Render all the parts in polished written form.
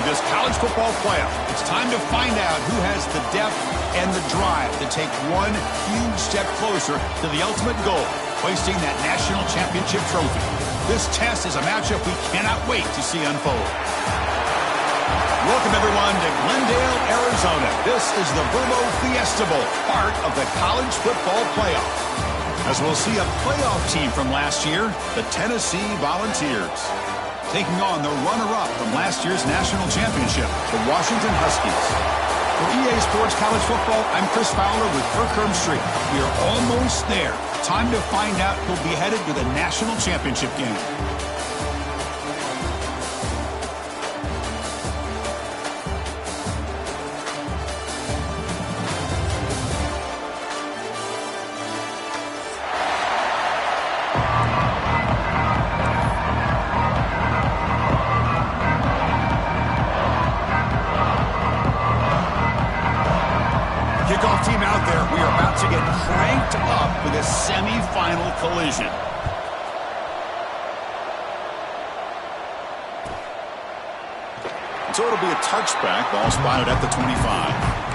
this college football playoff. It's time to find out who has the depth and the drive to take one huge step closer to the ultimate goal, hoisting that national championship trophy. This test is a matchup we cannot wait to see unfold. Welcome, everyone, to Glendale, Arizona. This is the Verbo Fiesta Bowl, part of the college football playoff. As we'll see a playoff team from last year, the Tennessee Volunteers, taking on the runner-up from last year's national championship, the Washington Huskies. For EA Sports College Football, I'm Chris Fowler with Kirk Herbstreit. We are almost there. Time to find out who'll be headed to the national championship game. Kickoff team out there. We are about to get cranked up for this semifinal collision. So it'll be a touchback. Ball spotted at the 25.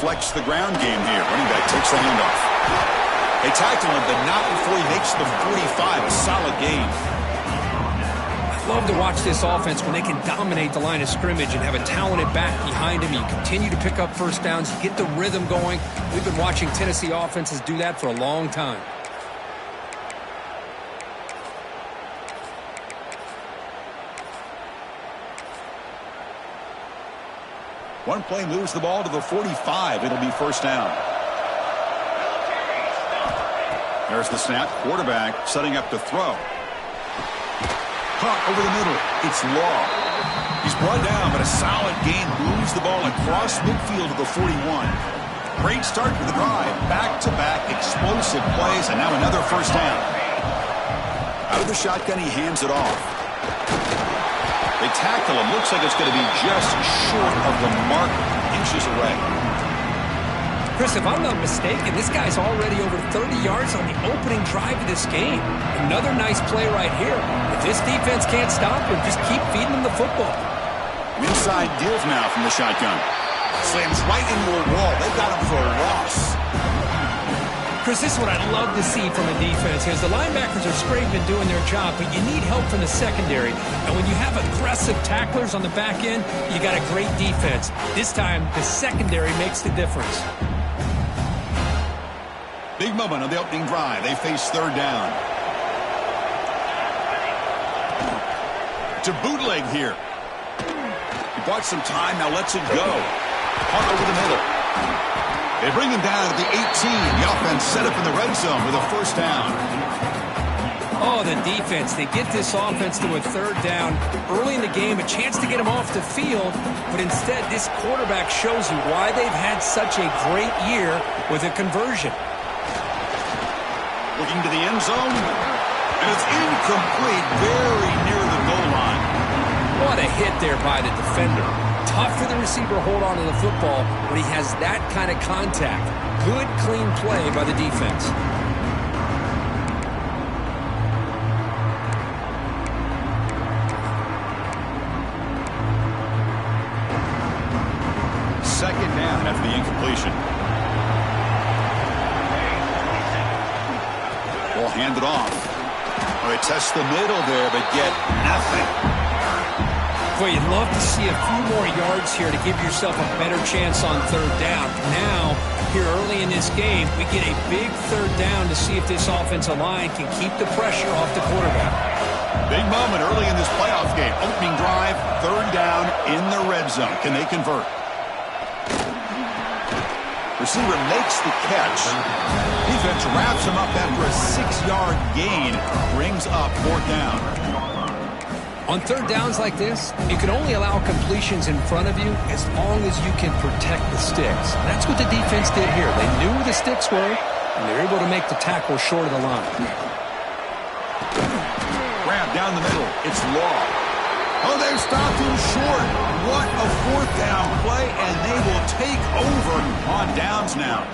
Flex the ground game here. Running back takes the handoff. They tackle him, but not before he makes the 45. A solid gain. I love to watch this offense when they can dominate the line of scrimmage and have a talented back behind him. You continue to pick up first downs. You get the rhythm going. We've been watching Tennessee offenses do that for a long time. One play moves the ball to the 45. It'll be first down. There's the snap. Quarterback setting up to throw. Caught over the middle. It's Law. He's brought down, but a solid gain moves the ball across midfield to the 41. Great start for the drive. Back-to-back explosive plays, and now another first down. Out of the shotgun, he hands it off. They tackle him. Looks like it's going to be just short of the mark, inches away. Chris, if I'm not mistaken, this guy's already over 30 yards on the opening drive of this game. Another nice play right here. If this defense can't stop him, just keep feeding him the football. Inside deals now from the shotgun. Slams right into a wall. They got him for a loss. Chris, this is what I'd love to see from a defense. Because the linebackers are scraping and doing their job, but you need help from the secondary. And when you have aggressive tacklers on the back end, you got a great defense. This time, the secondary makes the difference. Big moment on the opening drive. They face third down. To bootleg here. He bought some time, now lets it go. Punt over the middle. They bring him down at the 18. The offense set up in the red zone with a first down. Oh, the defense. They get this offense to a third down early in the game, a chance to get him off the field, but instead this quarterback shows you why they've had such a great year with a conversion. Looking to the end zone, and it's incomplete, very near the goal line. What a hit there by the defender. Tough for the receiver to hold on to the football when he has that kind of contact. Good, clean play by the defense. Second down after the incompletion. Ball handed off. Well, they test the middle there, but get nothing. Boy, you'd love to see a few more yards here to give yourself a better chance on third down. Now, here early in this game, we get a big third down to see if this offensive line can keep the pressure off the quarterback. Big moment early in this playoff game. Opening drive, third down in the red zone. Can they convert? Receiver makes the catch. Defense wraps him up after a 6-yard gain. Brings up fourth down. On third downs like this, you can only allow completions in front of you as long as you can protect the sticks. That's what the defense did here. They knew where the sticks were, and they were able to make the tackle short of the line. Grab down the middle. It's Law. Oh, they've stopped him short. What a fourth down play, and they will take over on downs now.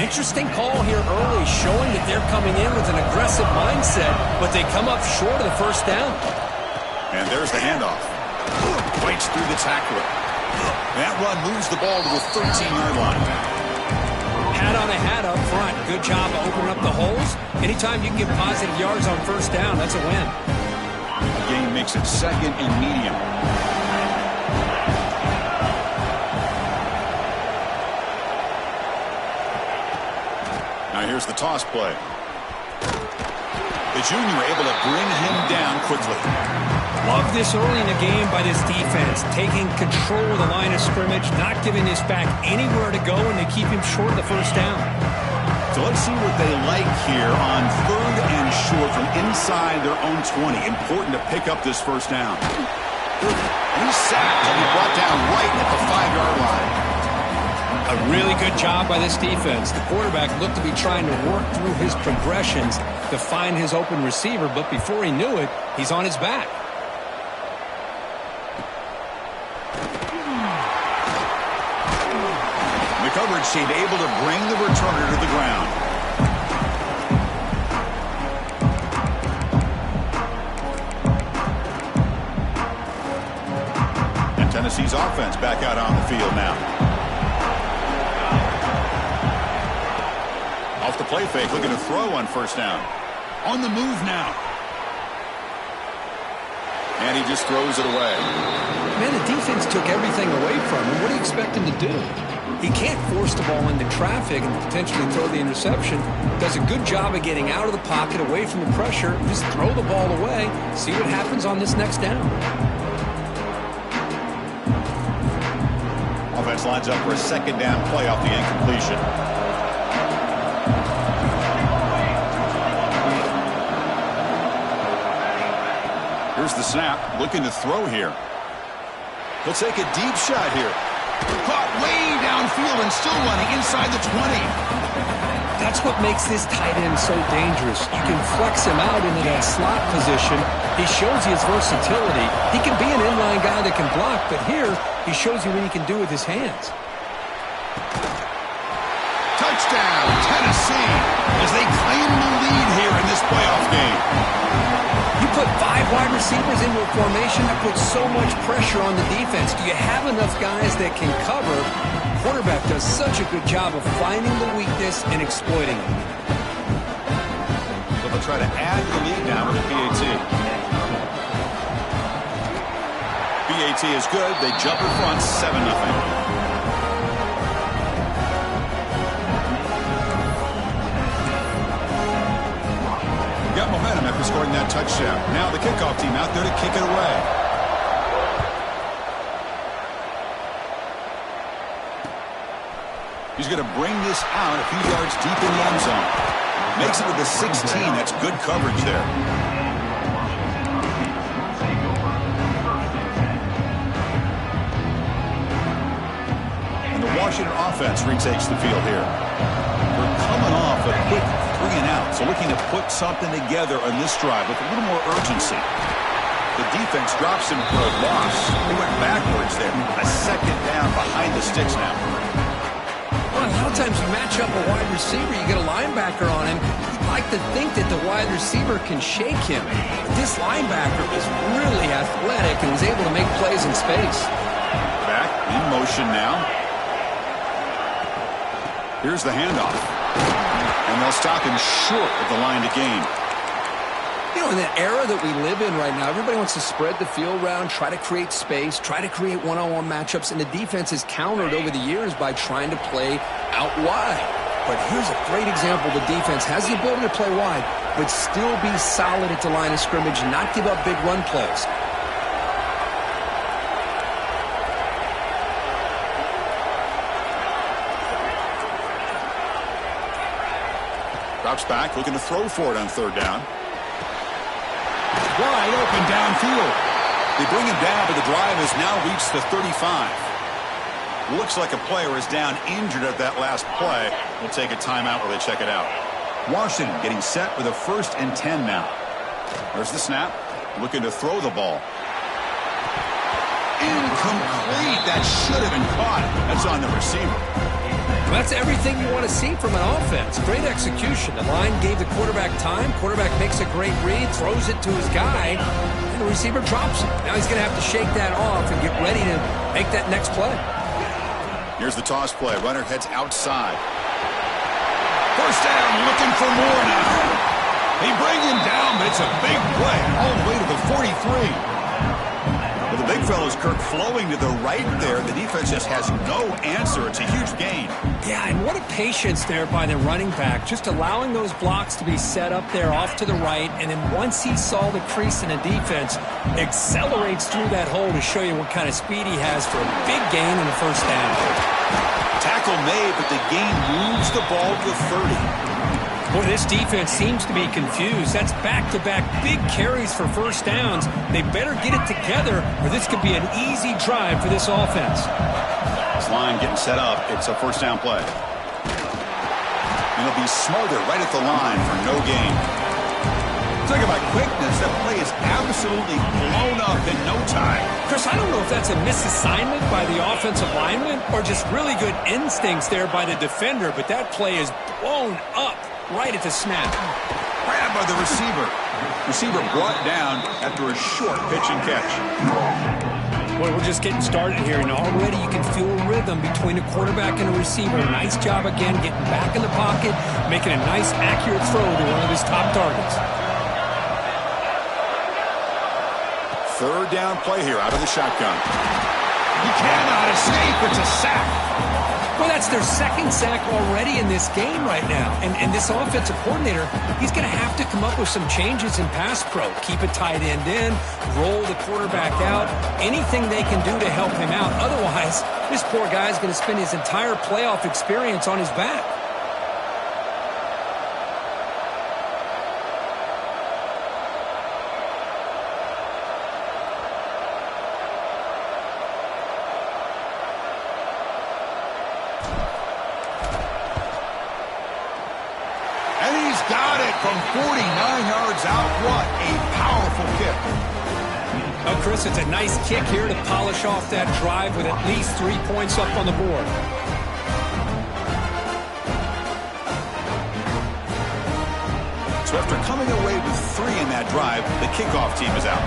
Interesting call here early, showing that they're coming in with an aggressive mindset, but they come up short of the first down. And there's the handoff. Bites through the tackler. That run moves the ball to the 13-yard line. Hat on a hat up front. Good job of opening up the holes. Anytime you can get positive yards on first down, that's a win. The game makes it second and medium. Now here's the toss play. The junior able to bring him down quickly. Love this early in the game by this defense, taking control of the line of scrimmage, not giving this back anywhere to go, and they keep him short of the first down. So let's see what they like here on third and short from inside their own 20. Important to pick up this first down. And he's sacked and he brought down right at the 5-yard line. A really good job by this defense. The quarterback looked to be trying to work through his progressions to find his open receiver, but before he knew it, he's on his back. The coverage team able to bring the returner to the ground. And Tennessee's offense back out on the field now. Off the play fake, looking to throw on first down. On the move now. And he just throws it away. Man, the defense took everything away from him. What do you expect him to do? He can't force the ball into traffic and potentially throw the interception. Does a good job of getting out of the pocket, away from the pressure. Just throw the ball away. See what happens on this next down. Offense lines up for a second down play off the incompletion. Here's the snap, looking to throw here. He'll take a deep shot here. Caught way downfield and still running inside the 20. That's what makes this tight end so dangerous. You can flex him out into that slot position. He shows you his versatility. He can be an inline guy that can block, but here he shows you what he can do with his hands. Touchdown, Tennessee, as they claim the lead here in this playoff game. You put 5 wide receivers into a formation that puts so much pressure on the defense. Do you have enough guys that can cover? Quarterback does such a good job of finding the weakness and exploiting it. So they'll try to add the lead now with the PAT. PAT is good. They jump in front 7-0. Got momentum after scoring that touchdown. Now the kickoff team out there to kick it away. He's going to bring this out a few yards deep in the end zone. Makes it to the 16. That's good coverage there. And the Washington offense retakes the field here. We're coming off a quick 3-and-out, so looking to put something together on this drive with a little more urgency. The defense drops him for a loss. They went backwards there. A second down behind the sticks now. Well, a lot of times you match up a wide receiver, you get a linebacker on him. You'd like to think that the wide receiver can shake him. But this linebacker is really athletic and was able to make plays in space. Back in motion now. Here's the handoff. And they'll stop him short of the line to gain. You know, in the era that we live in right now, everybody wants to spread the field around, try to create space, try to create one-on-one matchups, and the defense has countered over the years by trying to play out wide. But here's a great example. The defense has the ability to play wide, but still be solid at the line of scrimmage and not give up big run plays. Drops back, looking to throw for it on third down. wide open downfield. They bring him down, but the drive has now reached the 35. Looks like a player is down injured at that last play. We'll take a timeout while they check it out. Washington getting set with a 1st and 10 now. There's the snap. Looking to throw the ball. Incomplete. That should have been caught. That's on the receiver. That's everything you want to see from an offense. Great execution. The line gave the quarterback time. Quarterback makes a great read, throws it to his guy, and the receiver drops it. Now he's going to have to shake that off and get ready to make that next play. Here's the toss play. Runner heads outside. 1st down, looking for more now. They bring him down, but it's a big play all the way to the 43. Well, the big fellow's Kirk flowing to the right there. The defense just has no answer. It's a huge gain. Yeah, and what a patience there by the running back, just allowing those blocks to be set up there off to the right, and then once he saw the crease in the defense, accelerates through that hole to show you what kind of speed he has for a big gain in the 1st down. Tackle made, but the gain moves the ball to the 30. Boy, this defense seems to be confused. That's back-to-back big carries for 1st downs. They better get it together, or this could be an easy drive for this offense. This line getting set up. It's a 1st down play. And he'll be smarter right at the line for no gain. Talk about quickness. That play is absolutely blown up in no time. Chris, I don't know if that's a misassignment by the offensive lineman or just really good instincts there by the defender, but that play is blown up right at the snap. Grabbed by the receiver. Receiver brought down after a short pitch and catch. Boy, we're just getting started here, and already you can feel a rhythm between a quarterback and a receiver. Nice job again getting back in the pocket, making a nice, accurate throw to one of his top targets. 3rd down play here out of the shotgun. He cannot escape. It's a sack. Well, that's their 2nd sack already in this game right now. And this offensive coordinator, he's going to have to come up with some changes in pass pro. Keep a tight end in, roll the quarterback out, anything they can do to help him out. Otherwise, this poor guy is going to spend his entire playoff experience on his back. From 49 yards out, what a powerful kick. Oh, Chris, it's a nice kick here to polish off that drive with at least 3 points up on the board. So after coming away with 3 in that drive, the kickoff team is out.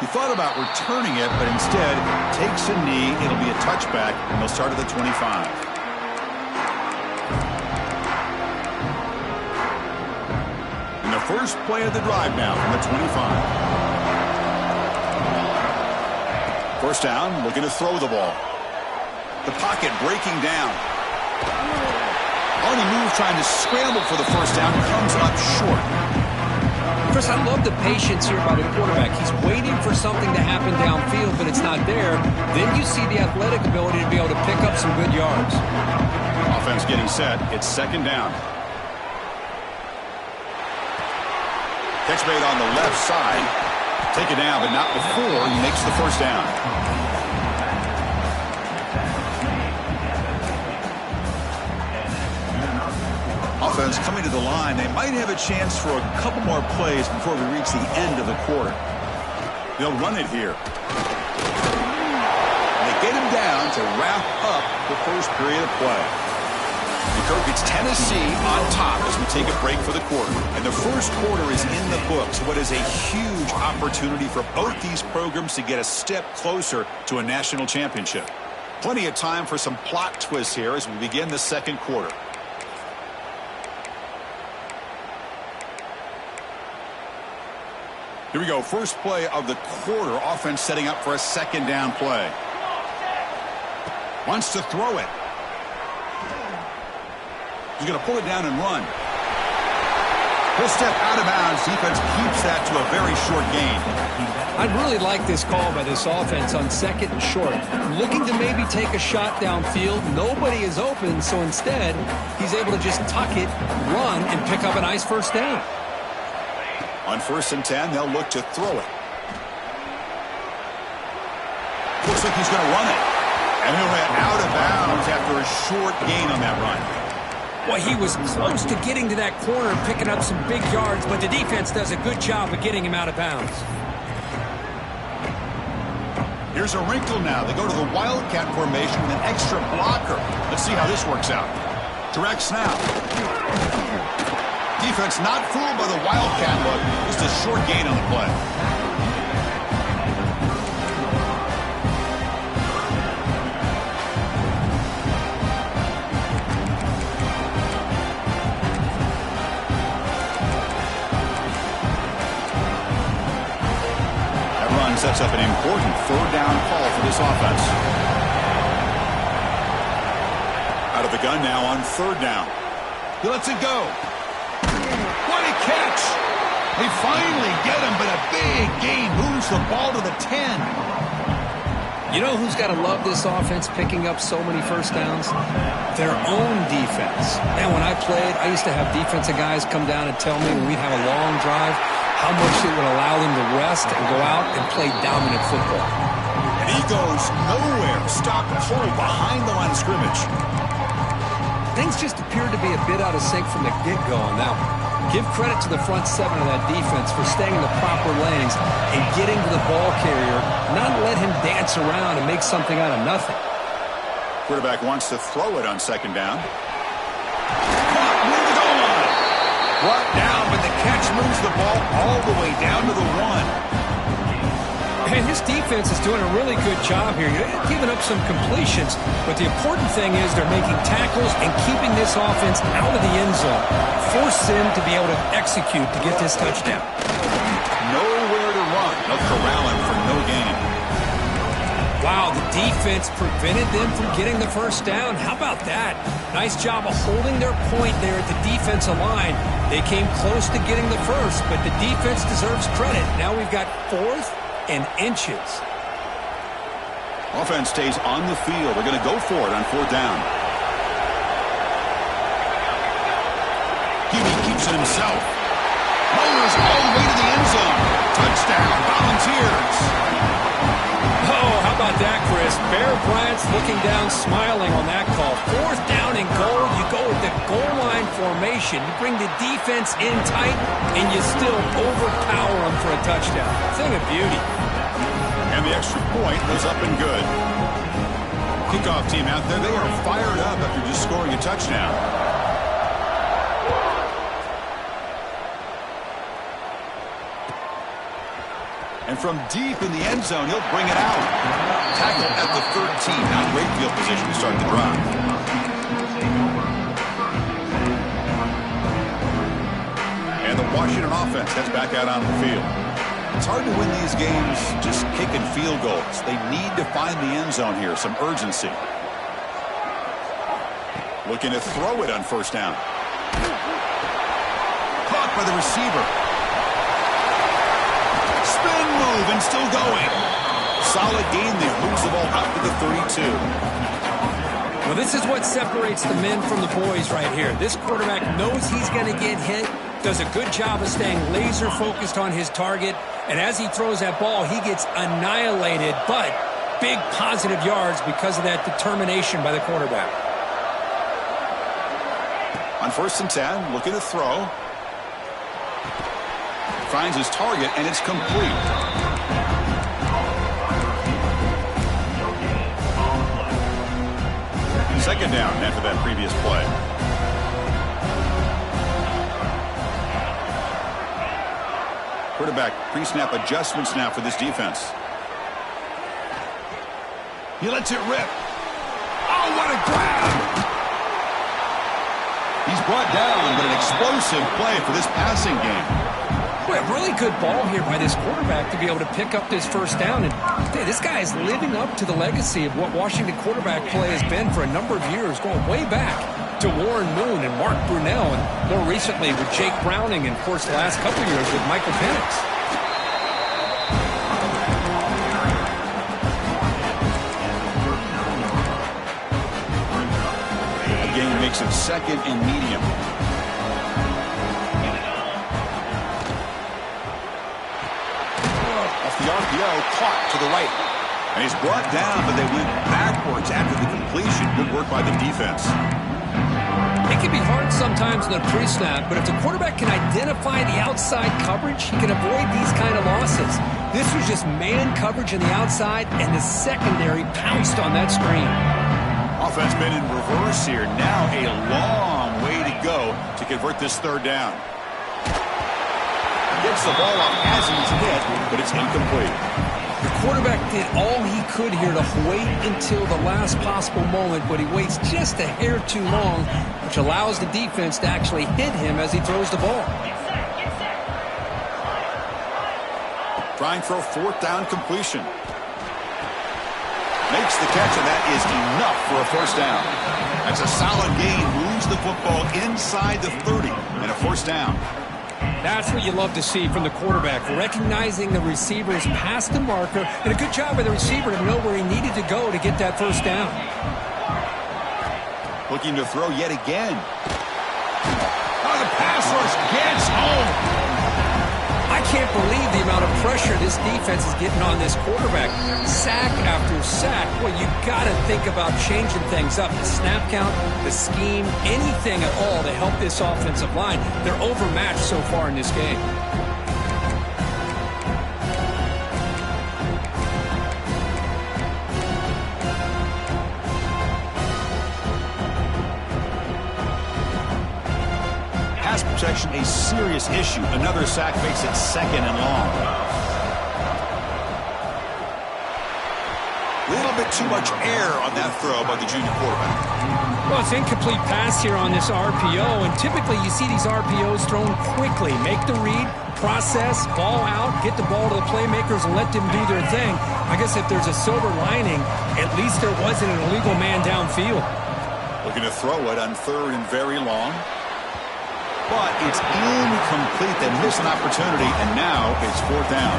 He thought about returning it, but instead takes a knee. It'll be a touchback, and they'll start at the 25. And the first play of the drive now from the 25. 1st down, looking to throw the ball. The pocket breaking down. On the move, trying to scramble for the 1st down, comes up short. Chris, I love the patience here by the quarterback. He's waiting for something to happen downfield, but it's not there. Then you see the athletic ability to be able to pick up some good yards. Offense getting set. It's 2nd down. Catch made on the left side. Take it down, but not before he makes the 1st down. Offense coming to the line. They might have a chance for a couple more plays before we reach the end of the quarter. They'll run it here. They get him down to wrap up the 1st period of play. And Kirk, it's Tennessee on top as we take a break for the quarter. And the 1st quarter is in the books. What is a huge opportunity for both these programs to get a step closer to a national championship. Plenty of time for some plot twists here as we begin the 2nd quarter. Here we go. First play of the quarter. Offense setting up for a 2nd down play. Wants to throw it. He's going to pull it down and run. He'll step out of bounds. Defense keeps that to a very short gain. I'd really like this call by this offense on 2nd and short. Looking to maybe take a shot downfield. Nobody is open, so instead, he's able to just tuck it, run, and pick up a nice first down. On 1st and 10, they'll look to throw it. Looks like he's going to run it. And he'll head out of bounds after a short gain on that run. Well, he was close to getting to that corner and picking up some big yards, but the defense does a good job of getting him out of bounds. Here's a wrinkle now. They go to the Wildcat formation with an extra blocker. Let's see how this works out. Direct snap. Defense not fooled by the Wildcat look. Just a short gain on the play. Sets up an important 3rd down call for this offense. Out of the gun now on 3rd down. He lets it go. What a catch! They finally get him, but a big gain moves the ball to the 10. You know who's got to love this offense picking up so many first downs? Their own defense. Man, when I played, I used to have defensive guys come down and tell me when we'd have a long drive how much it would allow them to rest and go out and play dominant football. And he goes nowhere. Stop cold behind the line of scrimmage. Things just appeared to be a bit out of sync from the get-go on that one. Give credit to the front 7 of that defense for staying in the proper lanes and getting to the ball carrier, not let him dance around and make something out of nothing. Quarterback wants to throw it on 2nd down. Caught near the goal line. Brought down, but the catch moves the ball all the way down to the 1. And this defense is doing a really good job here. They're giving up some completions, but the important thing is they're making tackles and keeping this offense out of the end zone. Force them to be able to execute to get this touchdown. Nowhere to run. They'll corral him for no gain. Wow, the defense prevented them from getting the first down. How about that? Nice job of holding their point there at the defensive line. They came close to getting the first, but the defense deserves credit. Now we've got 4th and inches. Offense stays on the field. They're going to go for it on 4th down. He keeps it himself. Motors all the way to the end zone. Touchdown, Volunteers. Oh, how about that, Chris? Bear Bryant's looking down, smiling on that call. 4th down and goal. You go with the goal line formation. You bring the defense in tight, and you still overpower them for a touchdown. Thing of beauty. And the extra point was up and good. Kickoff team out there, they are fired up after just scoring a touchdown. And from deep in the end zone, he'll bring it out. Tackle at the 13. Now great field position to start the drive. And the Washington offense heads back out on the field. It's hard to win these games just kicking field goals. They need to find the end zone here, some urgency. Looking to throw it on 1st down. Caught by the receiver. Spin move and still going. Solid gain there. Moves the ball out to the 32. Well, this is what separates the men from the boys right here. This quarterback knows he's going to get hit, does a good job of staying laser focused on his target, and as he throws that ball, he gets annihilated, but big positive yards because of that determination by the quarterback. On 1st and 10, looking to throw. Finds his target, and it's complete. Second down after that previous play. Quarterback pre-snap adjustments now for this defense. He lets it rip. Oh, what a grab! He's brought down, but an explosive play for this passing game. Boy, a really good ball here by this quarterback to be able to pick up this first down. And hey, this guy is living up to the legacy of what Washington quarterback play has been for a number of years, going way back to Warren Moon and Mark Brunell, and more recently with Jake Browning, and of course the last couple years with Michael Penix. Again, makes it second and medium. Off the RPO, caught to the right. And he's brought down, but they went backwards after the completion. Good work by the defense. It can be hard sometimes in a pre-snap, but if the quarterback can identify the outside coverage, he can avoid these kind of losses. This was just man coverage on the outside, and the secondary pounced on that screen. Offense been in reverse here. Now a long way to go to convert this third down. Gets the ball off as he's hit, but it's incomplete. The quarterback did all he could here to wait until the last possible moment, but he waits just a hair too long, which allows the defense to actually hit him as he throws the ball. Trying for a fourth down completion. Makes the catch, and that is enough for a first down. That's a solid gain. Moves the football inside the 30 and a first down. That's what you love to see from the quarterback, recognizing the receiver's past the marker, and a good job by the receiver to know where he needed to go to get that first down. Looking to throw yet again. Oh, the pass rush gets home. I can't believe the amount of pressure this defense is getting on this quarterback. Sack after sack. Well, you got to think about changing things up. The snap count, the scheme, anything at all to help this offensive line. They're overmatched so far in this game. Pass protection a serious issue. Another sack makes it second and long. A little bit too much air on that throw by the junior quarterback. Well, it's incomplete pass here on this RPO, and typically you see these RPOs thrown quickly. Make the read, process, ball out, get the ball to the playmakers and let them do their thing. I guess if there's a silver lining, at least there wasn't an illegal man downfield. Looking to throw it on third and very long. But it's incomplete. They miss an opportunity, and now it's fourth down.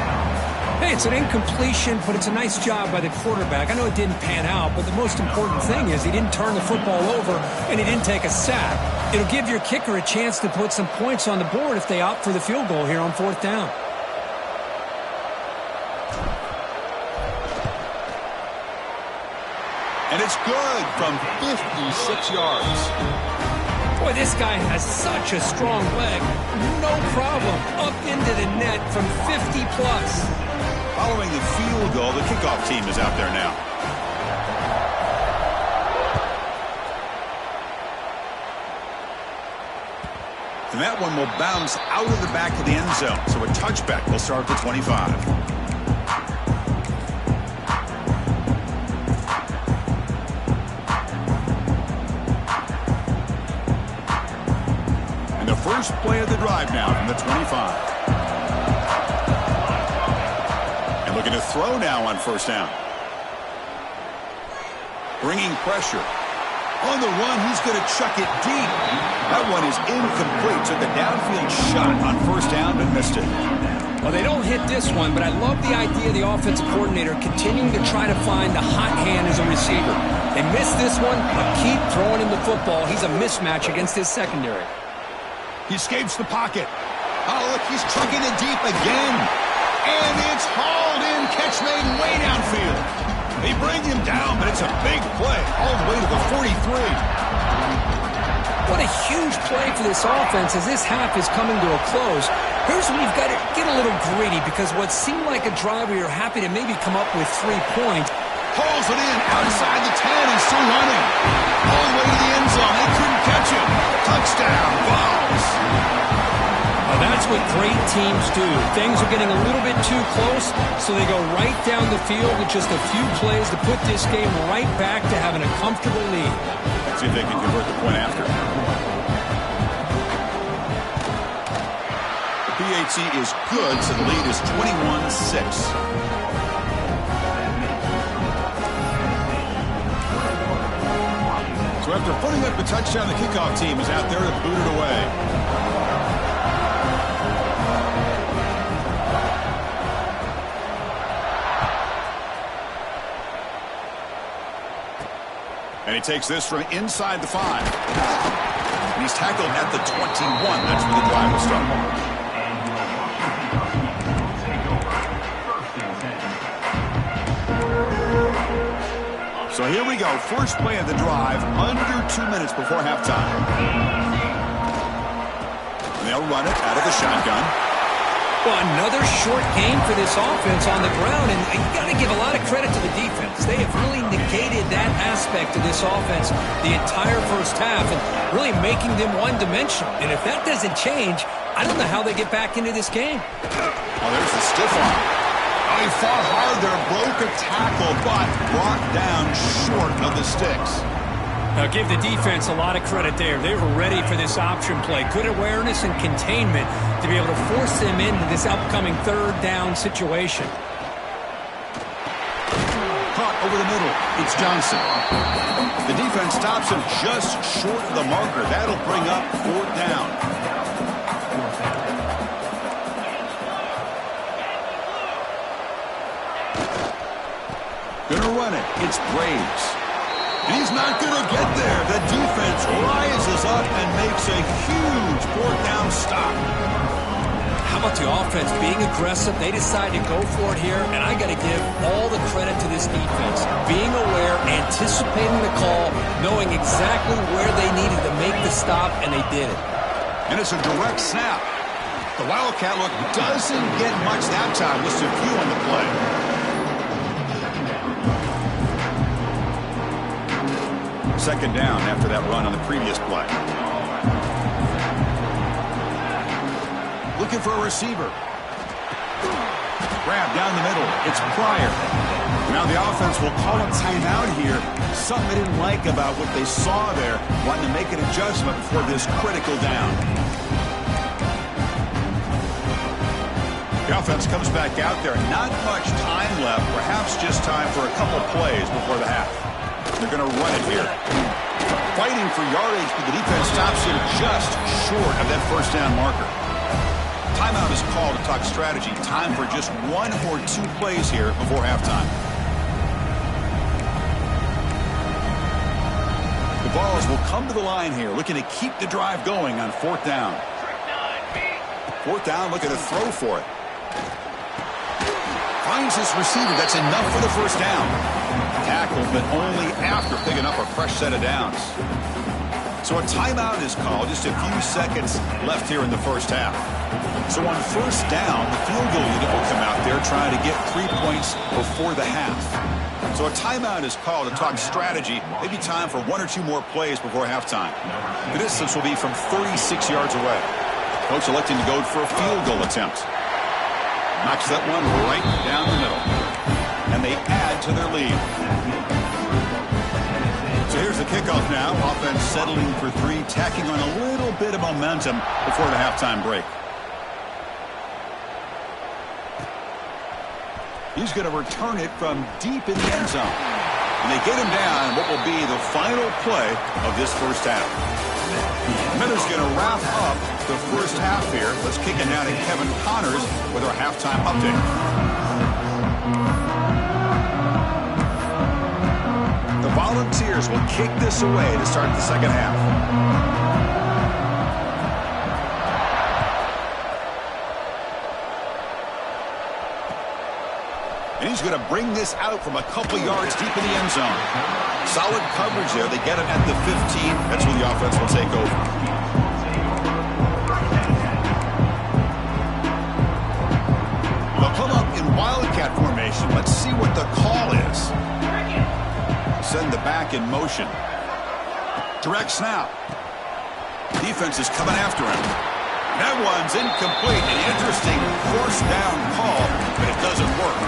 Hey, it's an incompletion, but it's a nice job by the quarterback. I know it didn't pan out, but the most important thing is he didn't turn the football over, and he didn't take a sack. It'll give your kicker a chance to put some points on the board if they opt for the field goal here on fourth down. And it's good from 56 yards. Boy, this guy has such a strong leg. No problem. Up into the net from 50-plus. Following the field goal, the kickoff team is out there now. And that one will bounce out of the back of the end zone. So a touchback will start at the 25. First play of the drive now from the 25. And looking to throw now on first down. Bringing pressure. On the run, he's going to chuck it deep. That one is incomplete. Took a downfield shot on first down, but missed it. Well, they don't hit this one, but I love the idea of the offensive coordinator continuing to try to find the hot hand as a receiver. They missed this one, but keep throwing him the football. He's a mismatch against his secondary. He escapes the pocket. Oh, look, he's trucking it deep again. And it's hauled in. Catch made way downfield. They bring him down, but it's a big play all the way to the 43. What a huge play for this offense as this half is coming to a close. Here's where you've got to get a little gritty because what seemed like a drive where you're happy to maybe come up with 3 points. Pulls it in outside the 10 and still running. All the way to the end zone. They couldn't catch him. Touchdown, Vols. Well, that's what great teams do. Things are getting a little bit too close, so they go right down the field with just a few plays to put this game right back to having a comfortable lead. Let's see if they can convert the point after. The PAT is good, so the lead is 21-6. So after After putting up a touchdown, the kickoff team is out there to boot it away. And he takes this from inside the 5. And he's tackled at the 21. That's where the drive will start. So here we go. First play of the drive, under 2 minutes before halftime. And they'll run it out of the shotgun. Well, another short game for this offense on the ground, and you got to give a lot of credit to the defense. They have really negated that aspect of this offense the entire first half and really making them one-dimensional. And if that doesn't change, I don't know how they get back into this game. Oh, there's the stiff arm. Oh, he fought hard there, broke a tackle, but brought down short of the sticks. Now, give the defense a lot of credit there. They were ready for this option play. Good awareness and containment to be able to force them into this upcoming third down situation. Caught over the middle. It's Johnson. The defense stops him just short of the marker. That'll bring up fourth down. Gonna run it. It's Braves. He's not gonna get there. The defense rises up and makes a huge fourth down stop. How about the offense being aggressive? They decide to go for it here, and I got to give all the credit to this defense. Being aware, anticipating the call, knowing exactly where they needed to make the stop, and they did it. And it's a direct snap. The Wildcat look doesn't get much that time, just a few on the play. Second down after that run on the previous play. Looking for a receiver. Grab down the middle. It's Pryor. Now the offense will call a timeout here. Something they didn't like about what they saw there. Wanting to make an adjustment for this critical down. The offense comes back out there. Not much time left. Perhaps just time for a couple plays before the half. They're going to run it here. Fighting for yardage, but the defense stops him just short of that first down marker. Timeout is called to talk strategy. Time for just one or two plays here before halftime. The Vols will come to the line here, looking to keep the drive going on fourth down. Fourth down, looking to throw for it. Finds his receiver. That's enough for the first down. Tackled, but only after picking up a fresh set of downs. So a timeout is called. Just a few seconds left here in the first half. So on first down, the field goal unit will come out there trying to get 3 points before the half. So a timeout is called to talk strategy. Maybe time for one or two more plays before halftime. The distance will be from 36 yards away. Coach electing to go for a field goal attempt. Knocks that one right down the middle. And they add to their lead. So here's the kickoff now. Offense settling for three, tacking on a little bit of momentum before the halftime break. He's going to return it from deep in the end zone. And they get him down what will be the final play of this first half. Miller's going to wrap up the first half here. Let's kick it down to Kevin Connors with our halftime update. The Volunteers will kick this away to start the second half. And he's going to bring this out from a couple yards deep in the end zone. Solid coverage there. They get him at the 15. That's where the offense will take over. They'll come up in Wildcat formation. Let's see what the call is. Send the back in motion. Direct snap. Defense is coming after him. That one's incomplete. An interesting first down call, but it doesn't work.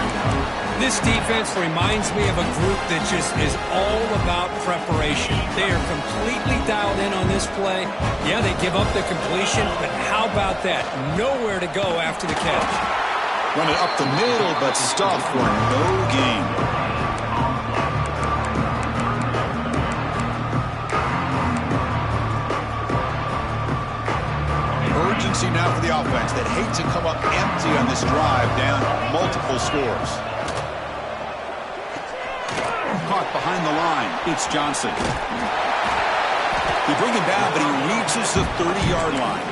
This defense reminds me of a group that just is all about preparation. They are completely dialed in on this play. Yeah, they give up the completion, but how about that? Nowhere to go after the catch. Run it up the middle, but stuffed for no gain. pressing now for the offense that hate to come up empty on this drive, down multiple scores. Caught behind the line. It's Johnson. They bring him down, but he reaches the 30-yard line.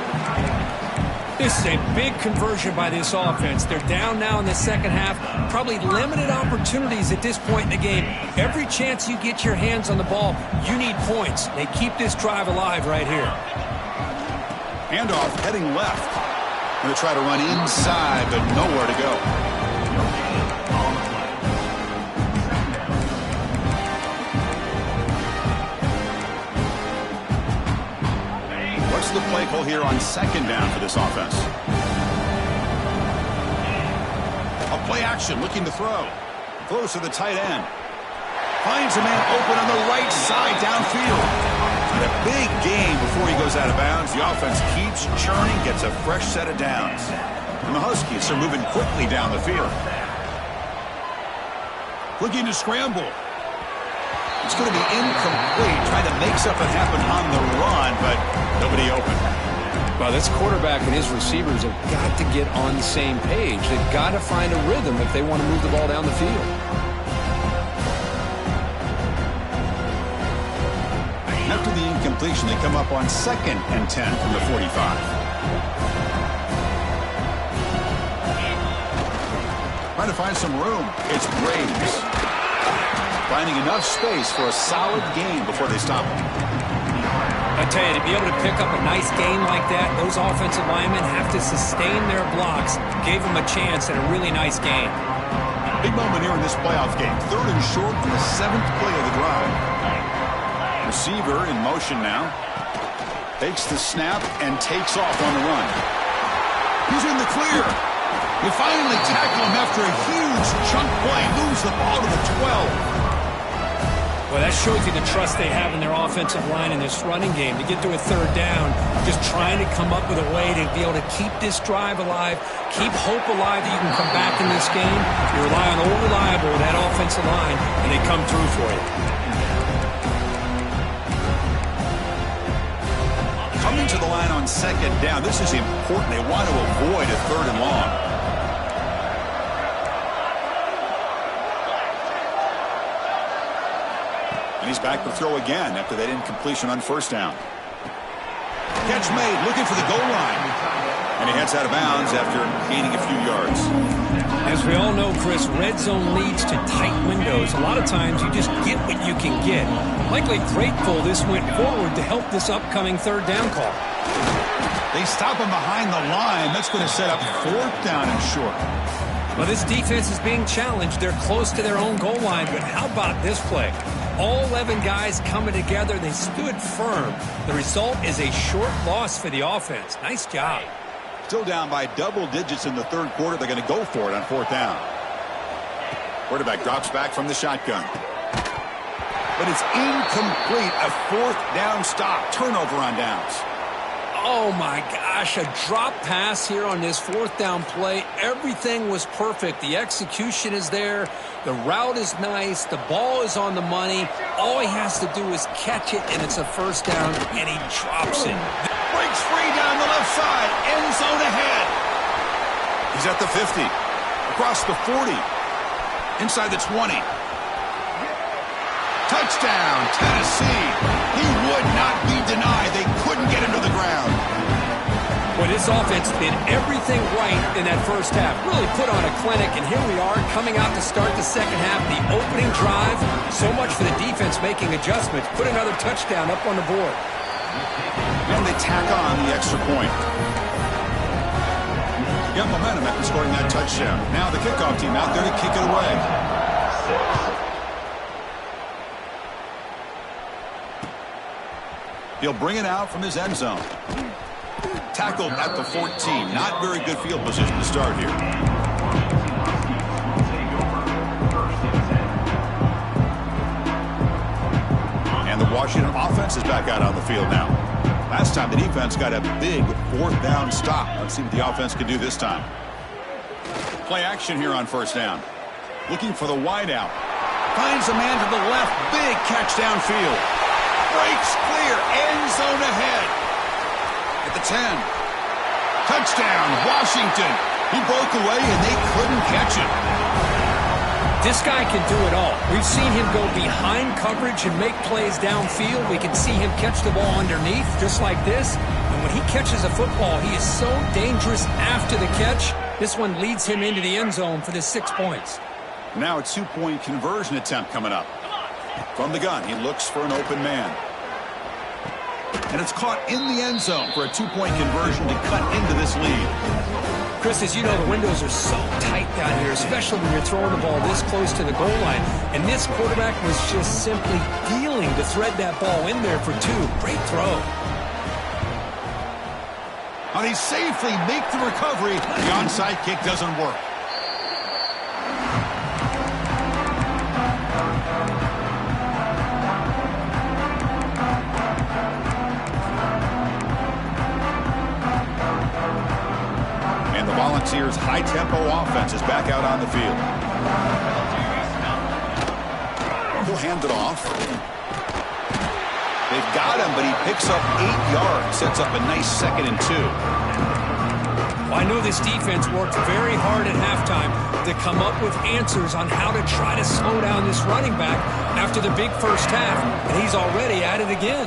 This is a big conversion by this offense. They're down now in the second half. Probably limited opportunities at this point in the game. Every chance you get your hands on the ball, you need points. They keep this drive alive right here. Handoff heading left. Going to try to run inside, but nowhere to go. What's the play call here on second down for this offense? A play action, looking to throw. Throws to the tight end. Finds a man open on the right side downfield. And a big gain before he goes out of bounds. The offense keeps churning, gets a fresh set of downs. And the Huskies are moving quickly down the field. Looking to scramble. It's going to be incomplete, trying to make something happen on the run, but nobody open. Well, this quarterback and his receivers have got to get on the same page. They've got to find a rhythm if they want to move the ball down the field. After the incompletion, they come up on 2nd and 10 from the 45. Trying to find some room. It's Graves. Finding enough space for a solid gain before they stop him. I tell you, to be able to pick up a nice gain like that, those offensive linemen have to sustain their blocks. Gave them a chance and a really nice gain. Big moment here in this playoff game. 3rd and short on the 7th play of the drive. Receiver in motion now. Takes the snap and takes off on the run. He's in the clear. They finally tackle him after a huge chunk play. Moves the ball to the 12. Well, that shows you the trust they have in their offensive line in this running game. To get to a 3rd down, just trying to come up with a way to be able to keep this drive alive, keep hope alive that you can come back in this game. You rely on old reliable, that offensive line, and they come through for you. Coming to the line on 2nd down. This is important. They want to avoid a 3rd and long. And he's back to throw again after that incompletion on 1st down. Catch made, looking for the goal line. And he heads out of bounds after gaining a few yards. As we all know, Chris, red zone leads to tight windows. A lot of times you just get what you can get. Likely grateful this went forward to help this upcoming 3rd down call. They stop him behind the line. That's going to set up 4th down and short. Well, this defense is being challenged. They're close to their own goal line, but how about this play? All 11 guys coming together. They stood firm. The result is a short loss for the offense. Nice job. Still down by double digits in the 3rd quarter. They're going to go for it on 4th down. Quarterback drops back from the shotgun. But it's incomplete. A 4th down stop. Turnover on downs. Oh, my gosh. A drop pass here on this 4th down play. Everything was perfect. The execution is there. The route is nice. The ball is on the money. All he has to do is catch it, and it's a 1st down, and he drops it. Breaks free down the left side. End zone ahead. He's at the 50. Across the 40. Inside the 20. Touchdown, Tennessee. He would not be denied. They couldn't get him to the ground. Well, this offense did everything right in that 1st half. Really put on a clinic, and here we are coming out to start the 2nd half. The opening drive, so much for the defense making adjustments. Put another touchdown up on the board. And they tack on the extra point. Got momentum after scoring that touchdown. Now the kickoff team out there to kick it away. He'll bring it out from his end zone. Tackled at the 14. Not very good field position to start here. And the Washington offense is back out on the field now. Last time the defense got a big 4th down stop. Let's see what the offense can do this time. Play action here on 1st down. Looking for the wideout. Finds a man to the left. Big catch downfield. Breaks clear. End zone ahead. At the 10. Touchdown, Washington. He broke away, and they couldn't catch him. This guy can do it all. We've seen him go behind coverage and make plays downfield. We can see him catch the ball underneath, just like this. And when he catches a football, he is so dangerous after the catch. This one leads him into the end zone for the 6 points. Now a two-point conversion attempt coming up. From the gun, he looks for an open man. And it's caught in the end zone for a two-point conversion to cut into this lead. Chris, as you know, the windows are so tight down here, especially when you're throwing the ball this close to the goal line. And this quarterback was just simply dealing to thread that ball in there for two. Great throw. And they safely make the recovery. The onside kick doesn't work. Volunteers' high-tempo offense is back out on the field. He'll hand it off. They've got him, but he picks up 8 yards. Sets up a nice 2nd and 2. Well, I know this defense worked very hard at halftime to come up with answers on how to try to slow down this running back after the big first half, and he's already at it again.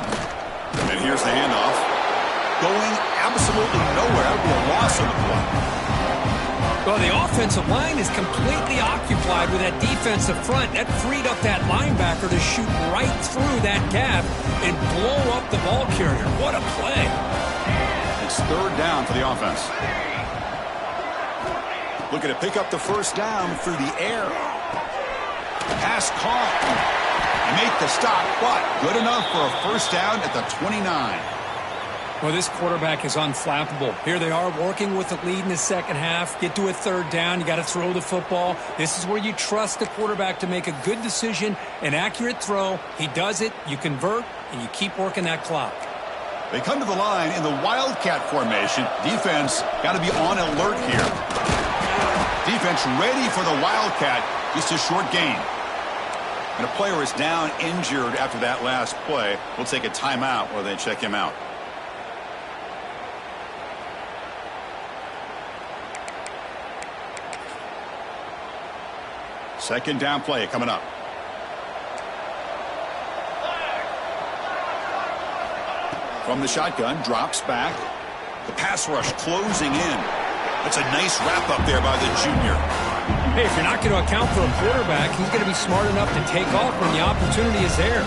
And here's the handoff. Going absolutely nowhere. That would be a loss on the play. Well, the offensive line is completely occupied with that defensive front. That freed up that linebacker to shoot right through that gap and blow up the ball carrier. What a play. It's 3rd down for the offense. Looking to pick up the first down through the air. Pass caught. They make the stop, but good enough for a first down at the 29. Well, this quarterback is unflappable. Here they are working with the lead in the second half. Get to a 3rd down. You got to throw the football. This is where you trust the quarterback to make a good decision, an accurate throw. He does it, you convert, and you keep working that clock. They come to the line in the Wildcat formation. Defense got to be on alert here. Defense ready for the Wildcat. Just a short gain. And a player is down injured after that last play. We'll take a timeout while they check him out. Second down play coming up. From the shotgun, drops back. The pass rush closing in. That's a nice wrap up there by the junior. Hey, if you're not going to account for a quarterback, he's going to be smart enough to take off when the opportunity is there.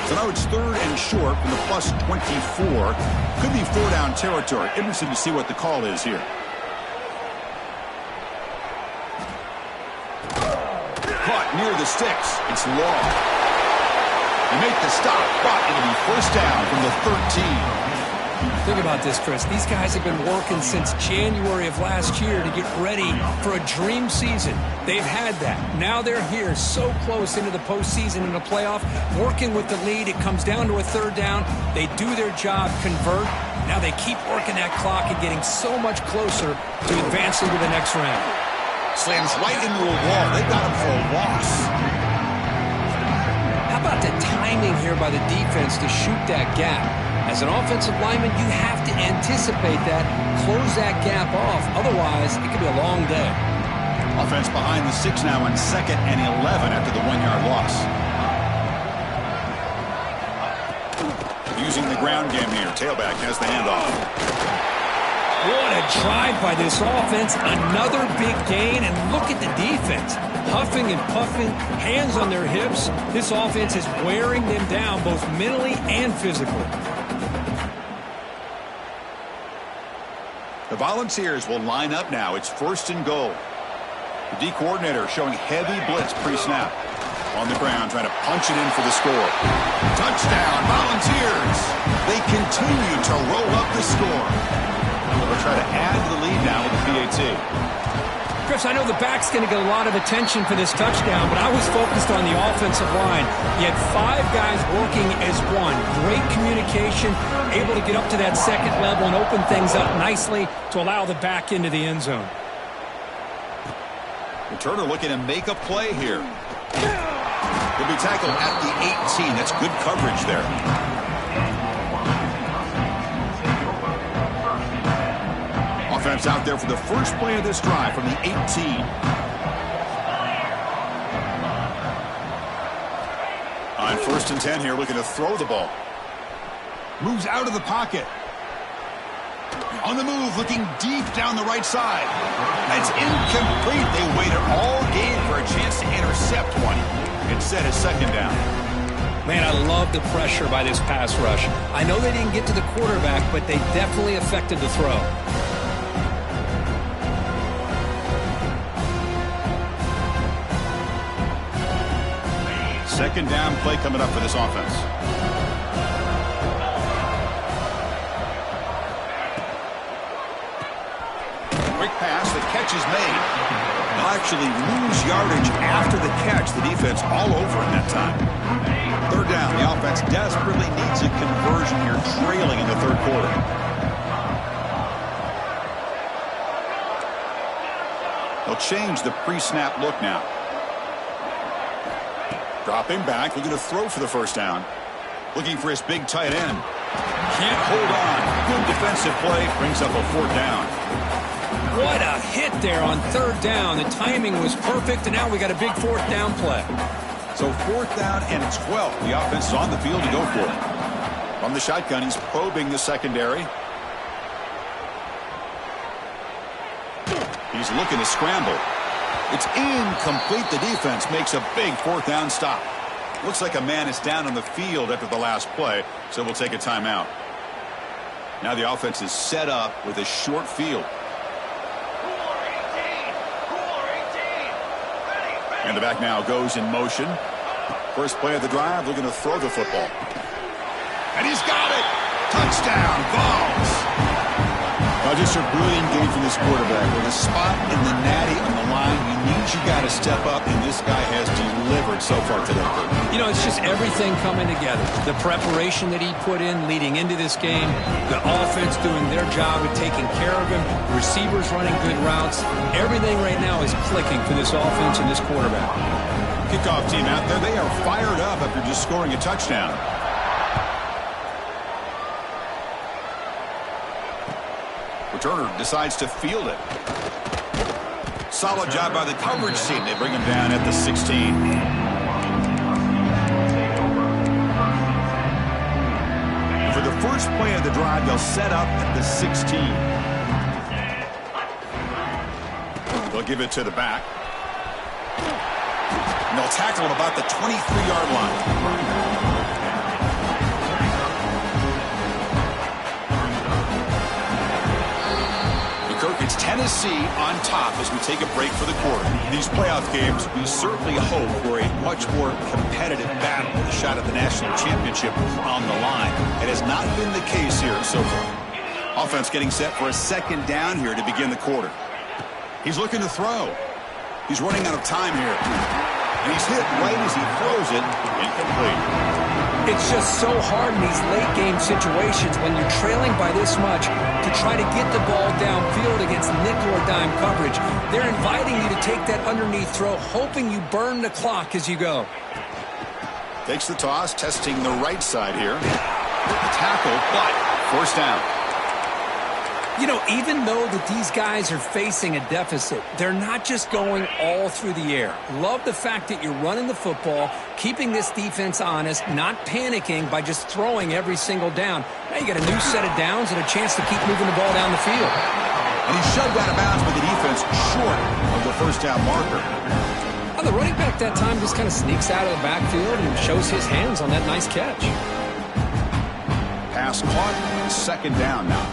So now it's 3rd and short from the plus 24. Could be 4-down territory. Interesting to see what the call is here. Caught near the sticks. It's Law. They make the stop, but it'll be first down from the 13. Think about this, Chris. These guys have been working since January of last year to get ready for a dream season. They've had that. Now they're here so close into the postseason and the playoff, working with the lead. It comes down to a 3rd down. They do their job, convert. Now they keep working that clock and getting so much closer to advancing to the next round. Slams right into a wall. They got him for a loss. How about the timing here by the defense to shoot that gap? As an offensive lineman, you have to anticipate that, close that gap off. Otherwise, it could be a long day. Offense behind the 6 now on 2nd and 11 after the 1-yard loss. Using the ground game here. Tailback has the handoff. What a drive by this offense. Another big gain, and look at the defense. Huffing and puffing, hands on their hips. This offense is wearing them down both mentally and physically. The Volunteers will line up now. It's 1st and goal. The D coordinator showing heavy blitz pre-snap. On the ground, trying to punch it in for the score. Touchdown, Volunteers! They continue to roll up the score. They'll try to add to the lead now with the PAT. Chris, I know the back's going to get a lot of attention for this touchdown, but I was focused on the offensive line. You had 5 guys working as one. Great communication, able to get up to that 2nd level and open things up nicely to allow the back into the end zone. Turner looking to make a play here. He'll be tackled at the 18. That's good coverage there. Offense out there for the first play of this drive from the 18. On 1st and 10 here, looking to throw the ball. Moves out of the pocket. On the move, looking deep down the right side. That's incomplete. They waited all game for a chance to intercept one. Instead, it's 2nd down. Man, I love the pressure by this pass rush. I know they didn't get to the quarterback, but they definitely affected the throw. Second down play coming up for this offense. Quick pass, the catch is made. They'll actually lose yardage after the catch. The defense all over in that time. 3rd down, the offense desperately needs a conversion here, trailing in the 3rd quarter. They'll change the pre-snap look now. Dropping back, looking to throw for the 1st down. Looking for his big tight end. Can't hold on. Good defensive play. Brings up a 4th down. What a hit there on 3rd down. The timing was perfect, and now we got a big 4th down play. So 4th down and 12. The offense is on the field to go for it. From the shotgun, he's probing the secondary. He's looking to scramble. It's incomplete. The defense makes a big 4th down stop. Looks like a man is down on the field after the last play, so we'll take a timeout. Now the offense is set up with a short field. And the back now goes in motion. First play of the drive, looking to throw the football. And he's got it! Touchdown, Vols! Just a brilliant game from this quarterback. With a spot in the natty on the line, you got to step up, and this guy has delivered so far today. You know, it's just everything coming together. The preparation that he put in leading into this game, the offense doing their job of taking care of him, receivers running good routes. Everything right now is clicking for this offense and this quarterback. Kickoff team out there, they are fired up after just scoring a touchdown. Returner decides to field it. Solid job by the coverage team. They bring him down at the 16. For the first play of the drive, they'll set up at the 16. They'll give it to the back. And they'll tackle him about the 23-yard line. It's Tennessee on top as we take a break for the quarter. In these playoff games, we certainly hope for a much more competitive battle with a shot at the national championship on the line. It has not been the case here so far. Offense getting set for a 2nd down here to begin the quarter. He's looking to throw. He's running out of time here. And he's hit right as he throws it. Incomplete. It's just so hard in these late-game situations when you're trailing by this much to try to get the ball downfield against nickel or dime coverage. They're inviting you to take that underneath throw, hoping you burn the clock as you go. Takes the toss, testing the right side here. Tackle, but 1st down. You know, even though that these guys are facing a deficit, they're not just going all through the air. Love the fact that you're running the football, keeping this defense honest, not panicking by just throwing every single down. Now you got a new set of downs and a chance to keep moving the ball down the field. And he's shoved out of bounds with the defense short of the 1st down marker. Well, the running back that time just kind of sneaks out of the backfield and shows his hands on that nice catch. Pass caught, 2nd down now.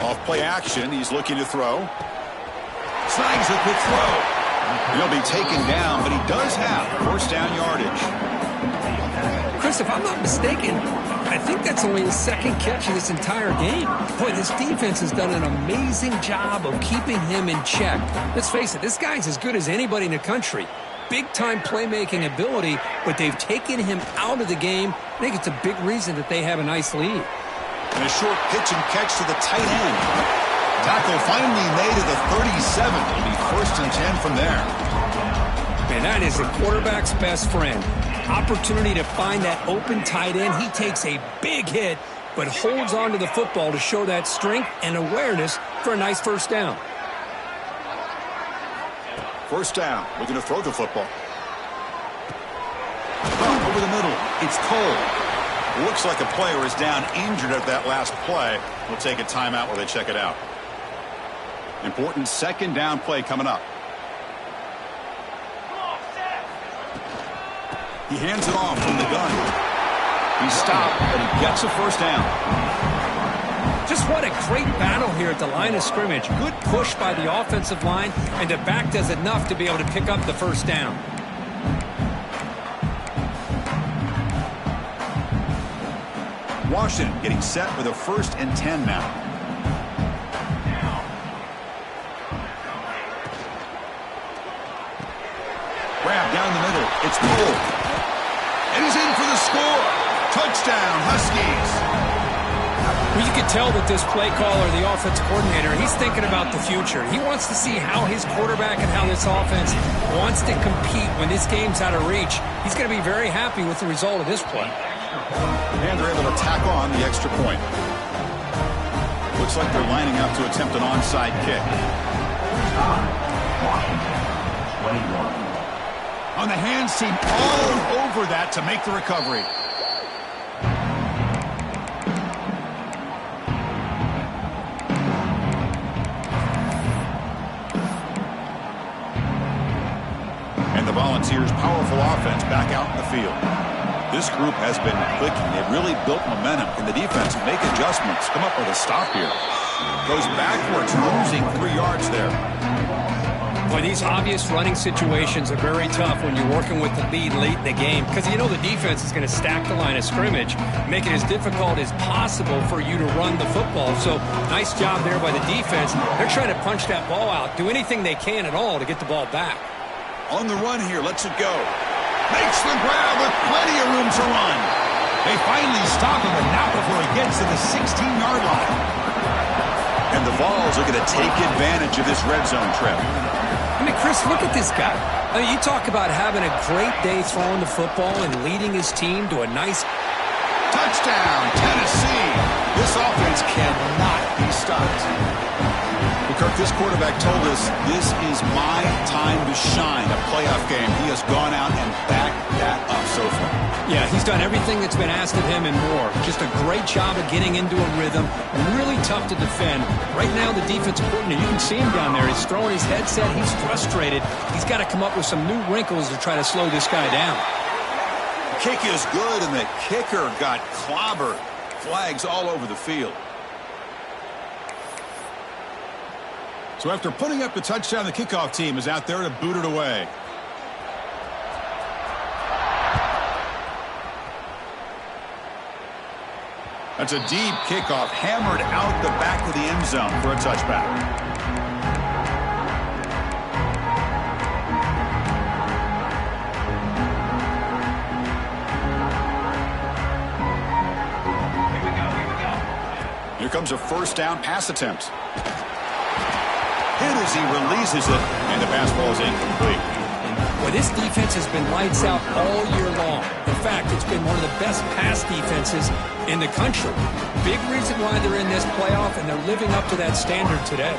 Off play action, he's looking to throw. Snags a quick throw. He'll be taken down, but he does have 1st down yardage. Chris, if I'm not mistaken, I think that's only his 2nd catch of this entire game. Boy, this defense has done an amazing job of keeping him in check. Let's face it, this guy's as good as anybody in the country. Big-time playmaking ability, but they've taken him out of the game. I think it's a big reason that they have a nice lead. And a short pitch and catch to the tight end. Tackle finally made at the 37. It'll be 1st and 10 from there. And that is the quarterback's best friend. Opportunity to find that open tight end. He takes a big hit, but holds on to the football to show that strength and awareness for a nice first down. First down. We're going to throw the football. Over the middle. It's Cole. Looks like a player is down injured at that last play. We'll take a timeout while they check it out. Important second down play coming up. He hands it off from the gun. He stopped, but he gets a first down. Just what a great battle here at the line of scrimmage. Good push by the offensive line, and the back does enough to be able to pick up the first down. Washington getting set with a 1st and 10 now. Grab down the middle. It's Cole. And he's in for the score. Touchdown, Huskies. Well, you can tell that this play caller, the offense coordinator, he's thinking about the future. He wants to see how his quarterback and how this offense wants to compete when this game's out of reach. He's going to be very happy with the result of this play. And they're able to tack on the extra point. Looks like they're lining up to attempt an onside kick. On the hands team, all over that to make the recovery. And the Volunteers' powerful offense back out in the field. This group has been clicking. They've really built momentum. Can the defense make adjustments? Come up with a stop here. Goes backwards, losing 3 yards there. Boy, these obvious running situations are very tough when you're working with the lead late in the game because you know the defense is going to stack the line of scrimmage, make it as difficult as possible for you to run the football. So nice job there by the defense. They're trying to punch that ball out, do anything they can at all to get the ball back. On the run here, lets it go. Makes the grab with plenty of room to run. They finally stop him, but not before he gets to the 16-yard line. And the Vols are going to take advantage of this red zone trip. I mean, Chris, look at this guy. I mean, you talk about having a great day throwing the football and leading his team to a nice touchdown, Tennessee. This offense cannot be stopped. Kirk, this quarterback told us this is my time to shine, a playoff game. He has gone out and backed that up so far. Yeah, he's done everything that's been asked of him and more. Just a great job of getting into a rhythm. Really tough to defend. Right now, the defensive coordinator, you can see him down there. He's throwing his headset. He's frustrated. He's got to come up with some new wrinkles to try to slow this guy down. The kick is good, and the kicker got clobbered. Flags all over the field. So after putting up the touchdown, the kickoff team is out there to boot it away. That's a deep kickoff, hammered out the back of the end zone for a touchback. Here comes a first down pass attempt. Hit as he releases it, and the pass ball is incomplete. Well, this defense has been lights out all year long. In fact, it's been one of the best pass defenses in the country. Big reason why they're in this playoff, and they're living up to that standard today.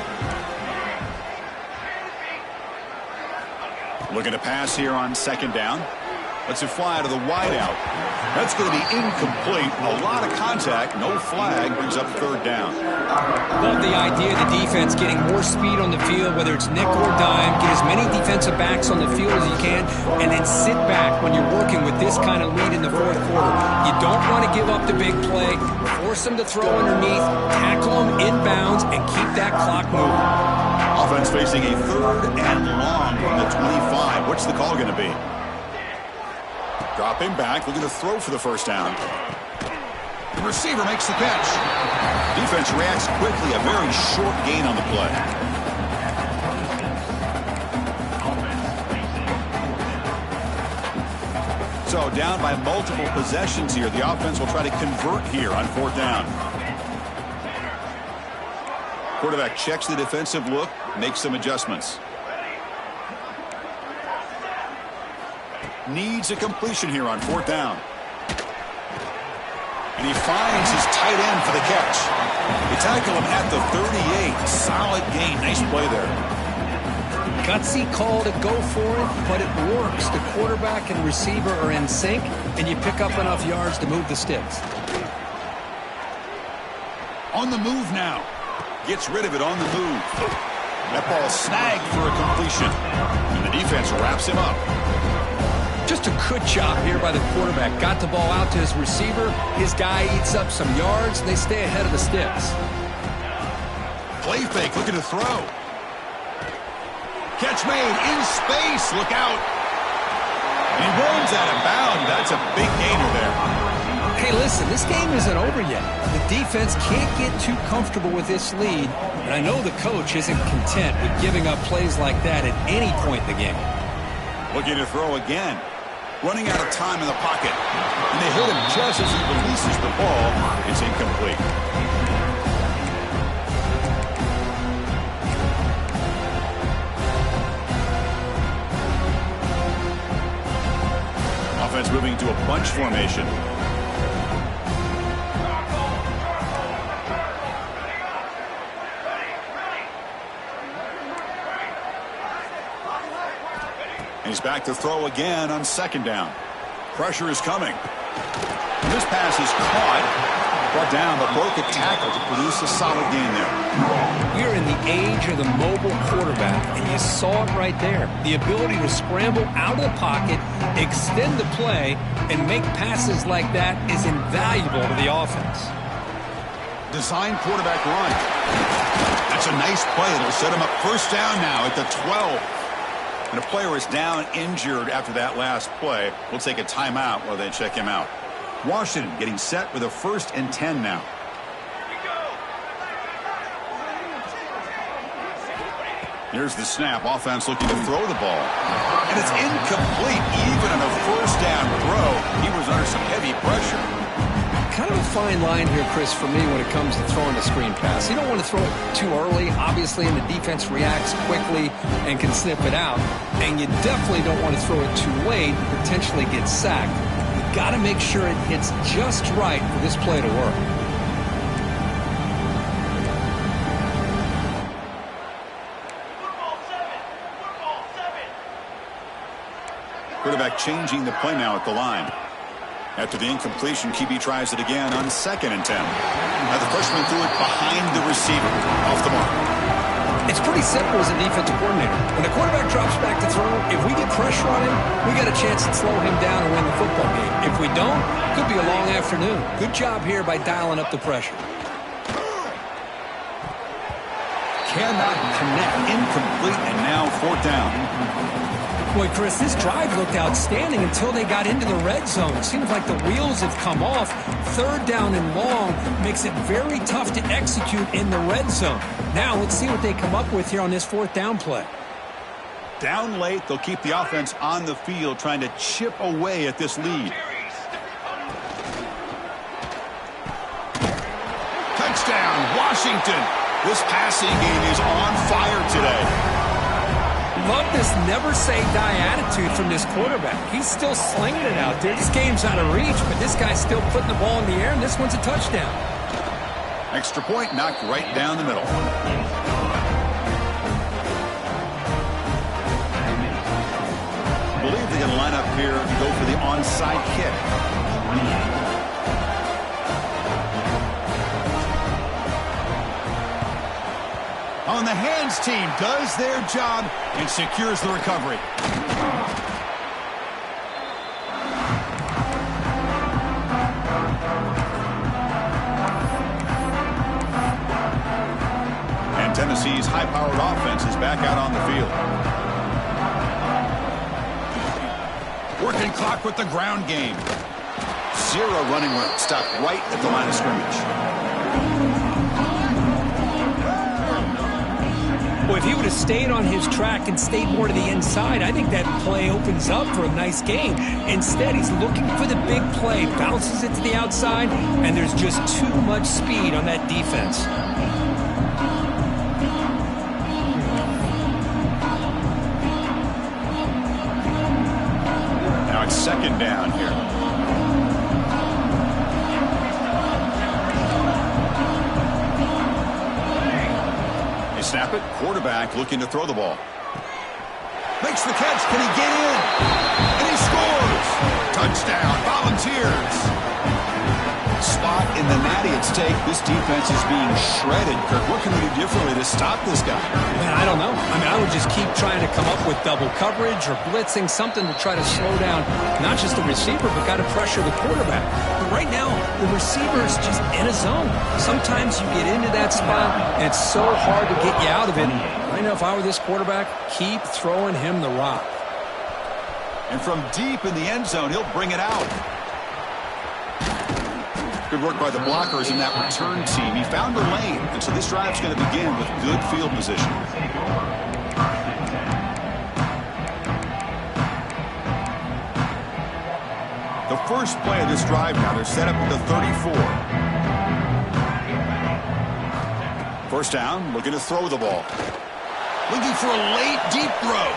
Looking to pass here on second down. Lets it fly to the wideout. That's going to be incomplete. A lot of contact, no flag, brings up third down. Love the idea of the defense getting more speed on the field, whether it's nickel or dime. Get as many defensive backs on the field as you can, and then sit back when you're working with this kind of lead in the fourth quarter. You don't want to give up the big play. Force them to throw underneath, tackle them inbounds, and keep that clock moving. Offense facing a third and long from the 25. What's the call going to be? Dropping back, looking to throw for the first down. The receiver makes the catch. Defense reacts quickly, a very short gain on the play. So down by multiple possessions here. The offense will try to convert here on fourth down. Quarterback checks the defensive look, makes some adjustments. needs a completion here on 4th down. And he finds his tight end for the catch. They tackle him at the 38. Solid gain. Nice play there. Gutsy call to go for it, but it works. The quarterback and receiver are in sync, and you pick up enough yards to move the sticks. On the move now. Gets rid of it on the move. That ball snagged for a completion. And the defense wraps him up. Just a good job here by the quarterback. Got the ball out to his receiver. His guy eats up some yards, and they stay ahead of the sticks. Play fake, looking to throw. Catch made in space. Look out. And he runs out of bounds. That's a big gainer there. Hey, listen, this game isn't over yet. The defense can't get too comfortable with this lead, and I know the coach isn't content with giving up plays like that at any point in the game. Looking to throw again. Running out of time in the pocket. And they hit him just as he releases the ball. It's incomplete. Offense moving to a bunch formation. He's back to throw again on 2nd down. Pressure is coming. And this pass is caught. Brought down, but broke a tackle to produce a solid gain there. We're in the age of the mobile quarterback, and you saw it right there. The ability to scramble out of the pocket, extend the play, and make passes like that is invaluable to the offense. Design quarterback run. That's a nice play. It'll set him up 1st down now at the 12. And a player is down injured after that last play. We'll take a timeout while they check him out. Washington getting set with a 1st and 10 now. Here's the snap. Offense looking to throw the ball. And it's incomplete. Even on a 1st down throw, he was under some heavy pressure. Kind of a fine line here, Chris, for me when it comes to throwing a screen pass. You don't want to throw it too early, obviously, and the defense reacts quickly and can snip it out. And you definitely don't want to throw it too late, potentially get sacked. You got to make sure it hits just right for this play to work. Quarterback changing the play now at the line. After the incompletion, QB tries it again on 2nd and 10. Now the freshman threw it behind the receiver. Off the mark. It's pretty simple as a defensive coordinator. When the quarterback drops back to throw, if we get pressure on him, we got a chance to slow him down and win the football game. If we don't, could be a long afternoon. Good job here by dialing up the pressure. Cannot connect. Incomplete, and now 4th down. Boy, Chris, this drive looked outstanding until they got into the red zone. It seems like the wheels have come off. 3rd down and long makes it very tough to execute in the red zone. Now let's see what they come up with here on this 4th down play. Down late, they'll keep the offense on the field trying to chip away at this lead. Touchdown, Washington. This passing game is on fire today. Love this never-say-die attitude from this quarterback. He's still slinging it out there. This game's out of reach, but this guy's still putting the ball in the air, and this one's a touchdown. Extra point knocked right down the middle. I believe they're going to line up here and go for the onside kick. On the hands team does their job and secures the recovery. And Tennessee's high-powered offense is back out on the field. Working clock with the ground game. 0 running room. Stopped right at the line of scrimmage. Well, if he would have stayed on his track and stayed more to the inside, I think that play opens up for a nice game. Instead, he's looking for the big play, bounces it to the outside, and there's just too much speed on that defense. Now second down here. They snap it. Quarterback looking to throw the ball. Makes the catch. Can he get in? And he scores. Touchdown. Volunteers. Spot in the natty at stake. This defense is being shredded. Kirk, what can we do differently to stop this guy? Man, I don't know. I mean, I would just keep trying to come up with double coverage or blitzing, something to try to slow down not just the receiver, but got to pressure the quarterback. But right now, the receiver is just in a zone. Sometimes you get into that spot, and it's so hard to get you out of it. Right now, if I were this quarterback, keep throwing him the rock. And from deep in the end zone, he'll bring it out. Good work by the blockers in that return team. He found the lane, and so this drive's going to begin with good field position. The first play of this drive now, they're set up at the 34. First down, looking to throw the ball. Looking for a late, deep throw.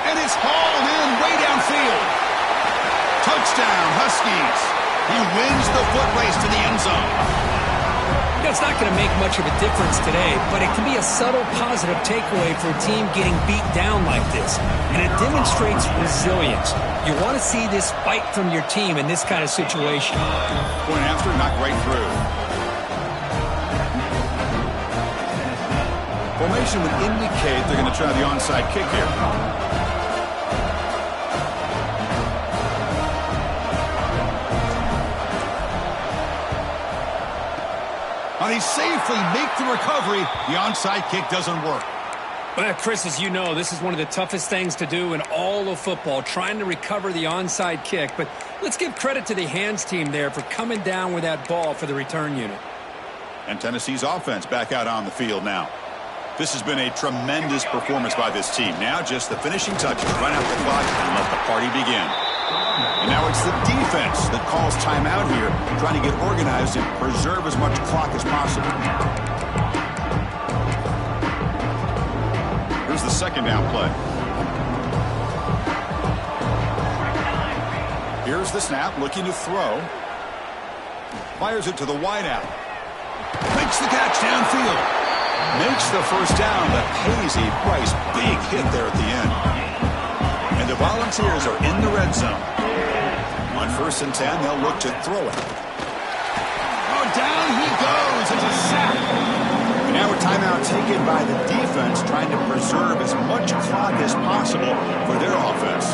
And it's hauled in way downfield. Touchdown, Huskies. He wins the foot race to the end zone. It's not going to make much of a difference today, but it can be a subtle positive takeaway for a team getting beat down like this. And it demonstrates resilience. You want to see this fight from your team in this kind of situation. Going after, knocked right through. Formation would indicate they're going to try the onside kick here. And they safely make the recovery. The onside kick doesn't work. Well, Chris, as you know, this is one of the toughest things to do in all of football, trying to recover the onside kick. But let's give credit to the hands team there for coming down with that ball for the return unit. And Tennessee's offense back out on the field now. This has been a tremendous performance by this team. Now just the finishing touches, run out the clock, and let the party begin. And now it's the defense that calls timeout here, trying to get organized and preserve as much clock as possible. Here's the second down play. Here's the snap, looking to throw. Fires it to the wideout. Makes the catch downfield. Makes the first down, but pays a price. Big hit there at the end. And the Volunteers are in the red zone. On 1st and 10, they'll look to throw it. Oh, down he goes. It's a sack. And now a timeout taken by the defense, trying to preserve as much clock as possible for their offense.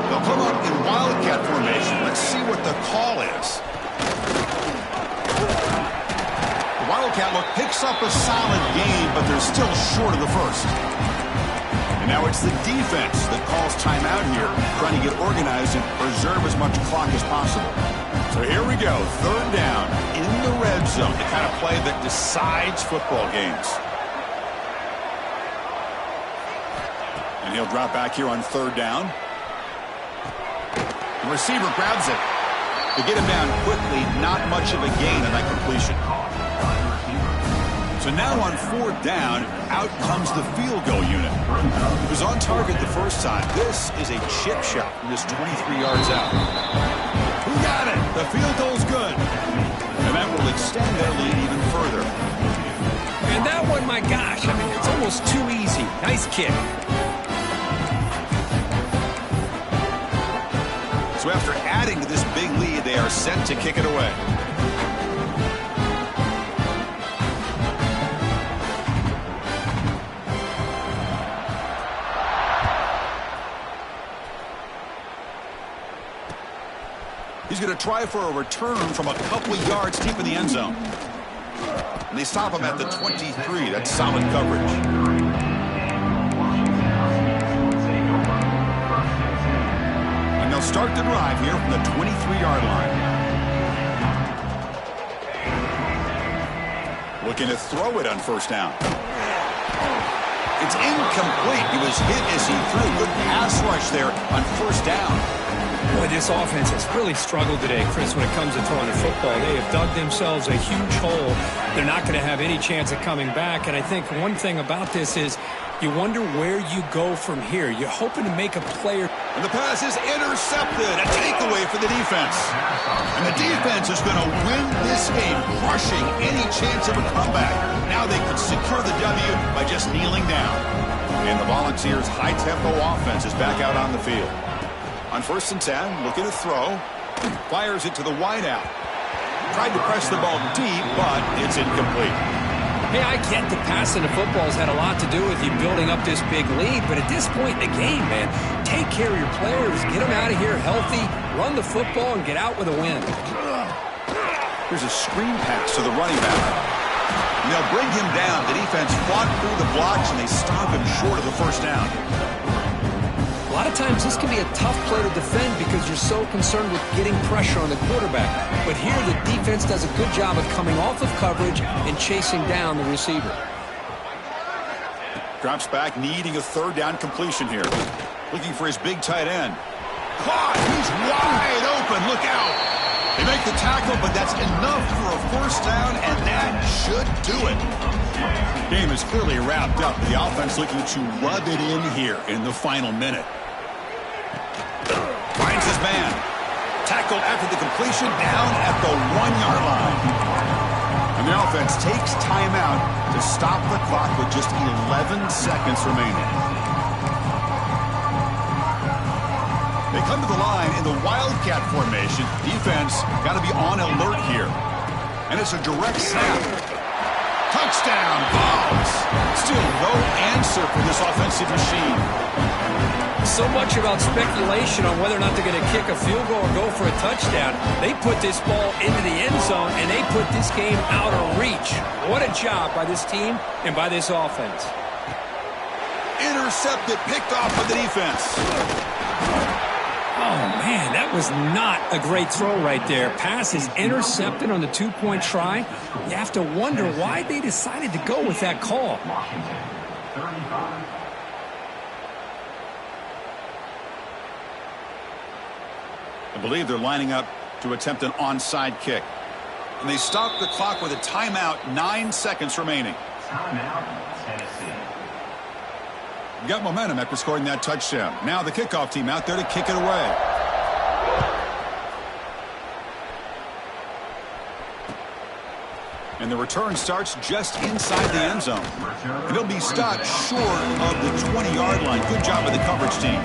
They'll come up in Wildcat formation. Let's see what the call is. The Wildcat look picks up a solid game, but they're still short of the first. Now it's the defense that calls timeout here, trying to get organized and preserve as much clock as possible. So here we go, third down in the red zone, the kind of play that decides football games. And he'll drop back here on third down. The receiver grabs it. To get him down quickly, not much of a gain on that completion. So now on fourth down, out comes the field goal unit. It was on target the first time. This is a chip shot from just 23 yards out. Who got it? The field goal's good. And that will extend their lead even further. And that one, my gosh, I mean, it's almost too easy. Nice kick. So after adding to this big lead, they are set to kick it away. He's going to try for a return from a couple of yards deep in the end zone. And they stop him at the 23. That's solid coverage. And they'll start the drive here from the 23-yard line. Looking to throw it on first down. It's incomplete. He was hit as he threw. Good pass rush there on first down. Boy, this offense has really struggled today, Chris, when it comes to throwing the football. They have dug themselves a huge hole. They're not going to have any chance of coming back. And I think one thing about this is you wonder where you go from here. You're hoping to make a play. And the pass is intercepted. A takeaway for the defense. And the defense is going to win this game, crushing any chance of a comeback. Now they can secure the W by just kneeling down. And the Volunteers' high-tempo offense is back out on the field. On 1st and 10, looking to throw. Fires it to the wideout. Tried to press the ball deep, but it's incomplete. Hey, I get the passing of football has had a lot to do with you building up this big lead, but at this point in the game, man, take care of your players, get them out of here healthy, run the football, and get out with a win. Here's a screen pass to the running back. And they'll bring him down. The defense fought through the blocks, and they stop him short of the first down. A lot of times this can be a tough play to defend because you're so concerned with getting pressure on the quarterback. But here the defense does a good job of coming off of coverage and chasing down the receiver. Drops back, needing a 3rd down completion here. Looking for his big tight end. Caught! He's wide open! Look out! They make the tackle, but that's enough for a 1st down, and that should do it. Game is clearly wrapped up. The offense looking to rub it in here in the final minute. Finds his man. Tackled after the completion, down at the 1-yard line. And the offense takes timeout to stop the clock with just 11 seconds remaining. They come to the line in the Wildcat formation. Defense got to be on alert here. And it's a direct snap. Touchdown, Vols. Still no answer for this offensive machine. So much about speculation on whether or not they're going to kick a field goal or go for a touchdown. They put this ball into the end zone, and they put this game out of reach. What a job by this team and by this offense. Intercepted, picked off by the defense. Oh, man, that was not a great throw right there. Pass is intercepted on the 2-point try. You have to wonder why they decided to go with that call. I believe they're lining up to attempt an onside kick. And they stop the clock with a timeout, 9 seconds remaining. Got momentum after scoring that touchdown. Now the kickoff team out there to kick it away. And the return starts just inside the end zone. And it'll be stopped short of the 20-yard line. Good job by the coverage team.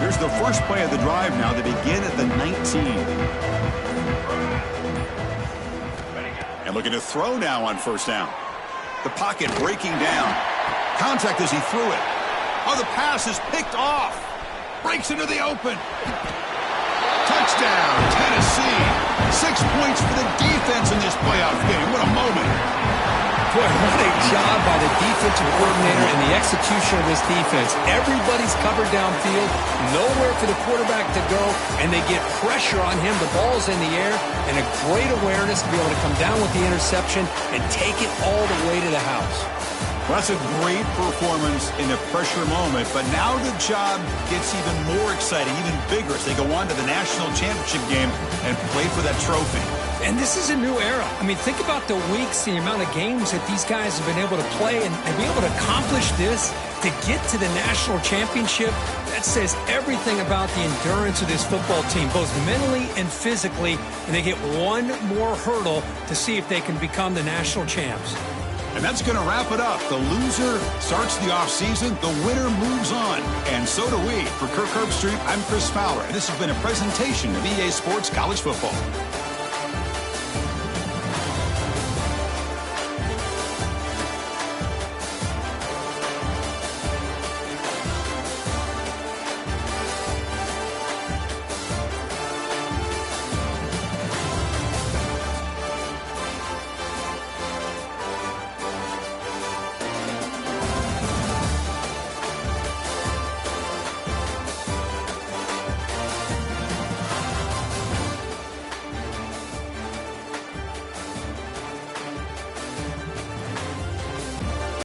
Here's the first play of the drive now. They begin at the 19. And looking to throw now on 1st down. The pocket breaking down. Contact as he threw it. Oh, the pass is picked off. Breaks into the open. Touchdown, Tennessee. 6 points for the defense in this playoff game. What a moment. Boy, what a job by the defensive coordinator and the execution of this defense. Everybody's covered downfield, nowhere for the quarterback to go, and they get pressure on him. The ball's in the air, and a great awareness to be able to come down with the interception and take it all the way to the house. Well, that's a great performance in a pressure moment, but now the job gets even more exciting, even bigger as they go on to the national championship game and play for that trophy. And this is a new era. I mean, think about the weeks, the amount of games that these guys have been able to play and be able to accomplish this, to get to the national championship. That says everything about the endurance of this football team, both mentally and physically. And they get one more hurdle to see if they can become the national champs. And that's going to wrap it up. The loser starts the offseason. The winner moves on. And so do we. For Kirk Herbstreit, I'm Chris Fowler. And this has been a presentation of EA Sports College Football.